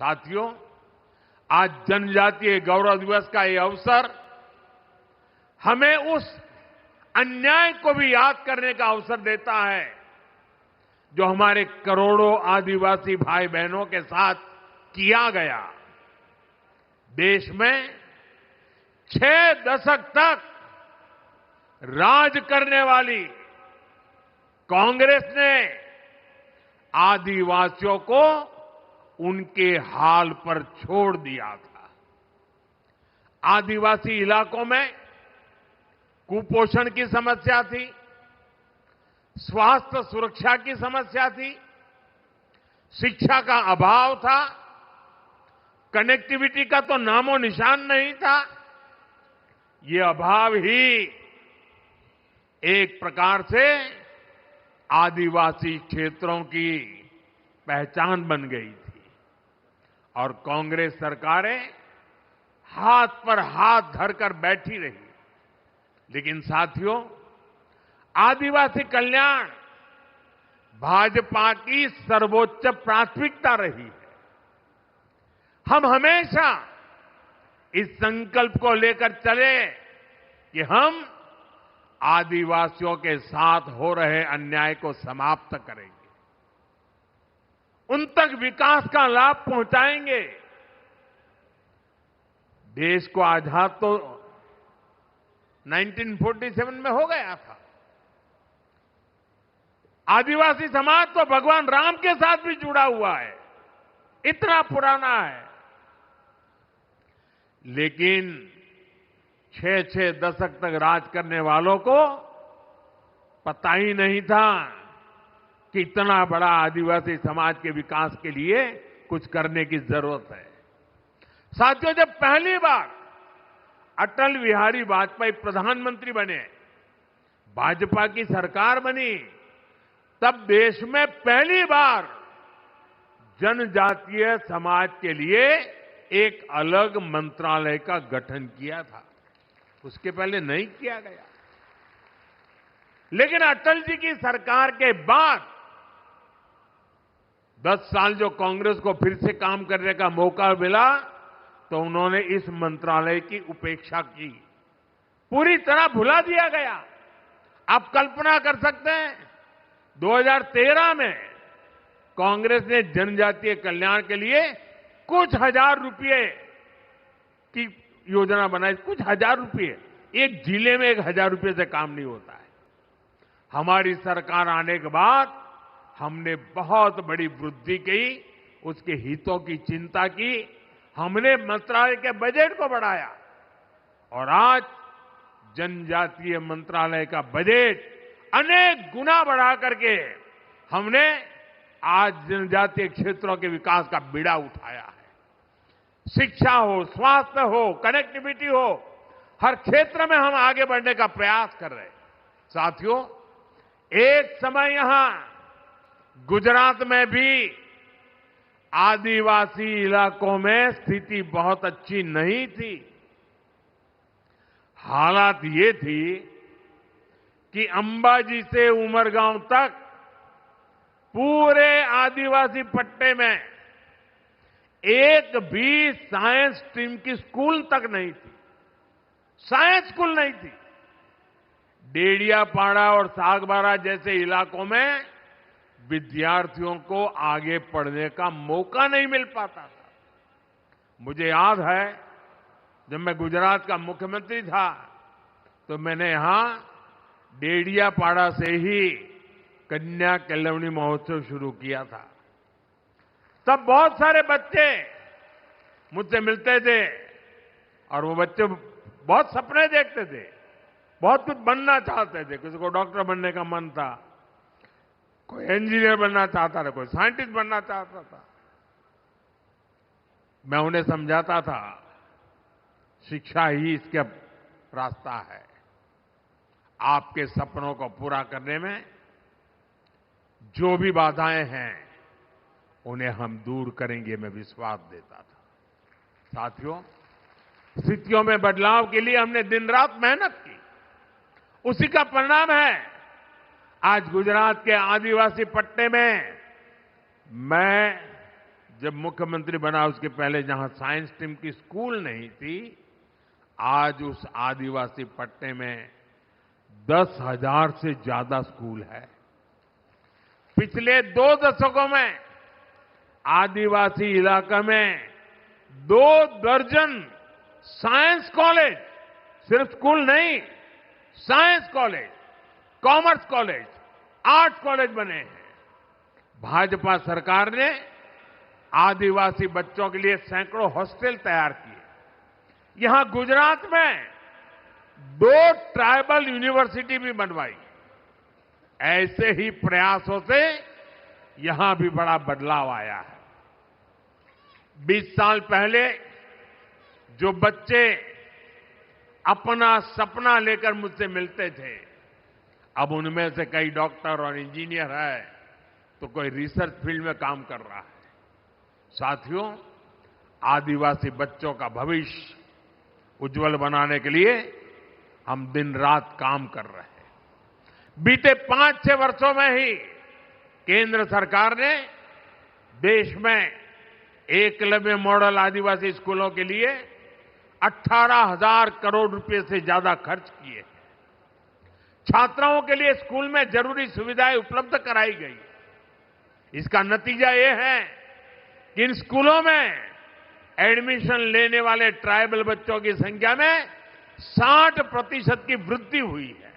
साथियों, आज जनजातीय गौरव दिवस का ये अवसर हमें उस अन्याय को भी याद करने का अवसर देता है जो हमारे करोड़ों आदिवासी भाई बहनों के साथ किया गया। देश में 6 दशक तक राज करने वाली कांग्रेस ने आदिवासियों को उनके हाल पर छोड़ दिया था। आदिवासी इलाकों में कुपोषण की समस्या थी, स्वास्थ्य सुरक्षा की समस्या थी, शिक्षा का अभाव था, कनेक्टिविटी का तो नामो निशान नहीं था। ये अभाव ही एक प्रकार से आदिवासी क्षेत्रों की पहचान बन गई थी और कांग्रेस सरकारें हाथ पर हाथ धरकर बैठी रही। लेकिन साथियों, आदिवासी कल्याण भाजपा की सर्वोच्च प्राथमिकता रही है। हम हमेशा इस संकल्प को लेकर चले कि हम आदिवासियों के साथ हो रहे अन्याय को समाप्त करेंगे, उन तक विकास का लाभ पहुंचाएंगे। देश को आजाद तो 1947 में हो गया था। आदिवासी समाज तो भगवान राम के साथ भी जुड़ा हुआ है, इतना पुराना है। लेकिन 6 दशक तक राज करने वालों को पता ही नहीं था कि इतना बड़ा आदिवासी समाज के विकास के लिए कुछ करने की जरूरत है। साथियों, जब पहली बार अटल बिहारी वाजपेयी प्रधानमंत्री बने, भाजपा की सरकार बनी, तब देश में पहली बार जनजातीय समाज के लिए एक अलग मंत्रालय का गठन किया था। उसके पहले नहीं किया गया। लेकिन अटल जी की सरकार के बाद 10 साल जो कांग्रेस को फिर से काम करने का मौका मिला, तो उन्होंने इस मंत्रालय की उपेक्षा की, पूरी तरह भुला दिया गया। आप कल्पना कर सकते हैं, 2013 में कांग्रेस ने जनजातीय कल्याण के लिए कुछ हजार रुपये की योजना बनाई। कुछ हजार रुपये, एक जिले में 1000 रुपये से काम नहीं होता है। हमारी सरकार आने के बाद हमने बहुत बड़ी वृद्धि की, उसके हितों की चिंता की, हमने मंत्रालय के बजट को बढ़ाया और आज जनजातीय मंत्रालय का बजट अनेक गुना बढ़ा करके हमने आज जनजातीय क्षेत्रों के विकास का बीड़ा उठाया है। शिक्षा हो, स्वास्थ्य हो, कनेक्टिविटी हो, हर क्षेत्र में हम आगे बढ़ने का प्रयास कर रहे हैं। साथियों, एक समय यहां गुजरात में भी आदिवासी इलाकों में स्थिति बहुत अच्छी नहीं थी। हालात ये थी कि अंबाजी से उमरगांव तक पूरे आदिवासी पट्टे में एक भी साइंस स्ट्रीम की स्कूल तक नहीं थी। साइंस स्कूल नहीं थी। डेडियापाड़ा और सागबारा जैसे इलाकों में विद्यार्थियों को आगे पढ़ने का मौका नहीं मिल पाता था। मुझे याद है, जब मैं गुजरात का मुख्यमंत्री था तो मैंने यहां डेडियापाड़ा से ही कन्या केलवनी महोत्सव शुरू किया था। तब बहुत सारे बच्चे मुझसे मिलते थे और वो बच्चे बहुत सपने देखते थे, बहुत कुछ बनना चाहते थे। किसी को डॉक्टर बनने का मन था, कोई इंजीनियर बनना चाहता था, कोई साइंटिस्ट बनना चाहता था। मैं उन्हें समझाता था, शिक्षा ही इसका रास्ता है। आपके सपनों को पूरा करने में जो भी बाधाएं हैं उन्हें हम दूर करेंगे, मैं विश्वास देता था। साथियों, स्थितियों में बदलाव के लिए हमने दिन रात मेहनत की। उसी का परिणाम है आज गुजरात के आदिवासी पट्टे में मैं जब मुख्यमंत्री बना उसके पहले जहां साइंस टीम की स्कूल नहीं थी, आज उस आदिवासी पट्टे में 10,000 से ज्यादा स्कूल है। पिछले 2 दशकों में आदिवासी इलाका में 2 दर्जन साइंस कॉलेज, सिर्फ स्कूल नहीं, science college, commerce college, art college बने हैं। भाजपा सरकार ने आदिवासी बच्चों के लिए सैकड़ों हॉस्टल तैयार किए। यहां गुजरात में 2 ट्राइबल यूनिवर्सिटी भी बनवाई। ऐसे ही प्रयासों से यहां भी बड़ा बदलाव आया है। 20 साल पहले जो बच्चे अपना सपना लेकर मुझसे मिलते थे, अब उनमें से कई डॉक्टर और इंजीनियर है, तो कोई रिसर्च फील्ड में काम कर रहा है। साथियों, आदिवासी बच्चों का भविष्य उज्जवल बनाने के लिए हम दिन रात काम कर रहे हैं। बीते 5-6 वर्षों में ही केंद्र सरकार ने देश में एकलव्य मॉडल आदिवासी स्कूलों के लिए 18,000 करोड़ रुपए से ज्यादा खर्च किए। छात्राओं के लिए स्कूल में जरूरी सुविधाएं उपलब्ध कराई गई। इसका नतीजा ये है कि इन स्कूलों में एडमिशन लेने वाले ट्राइबल बच्चों की संख्या में 60% की वृद्धि हुई है।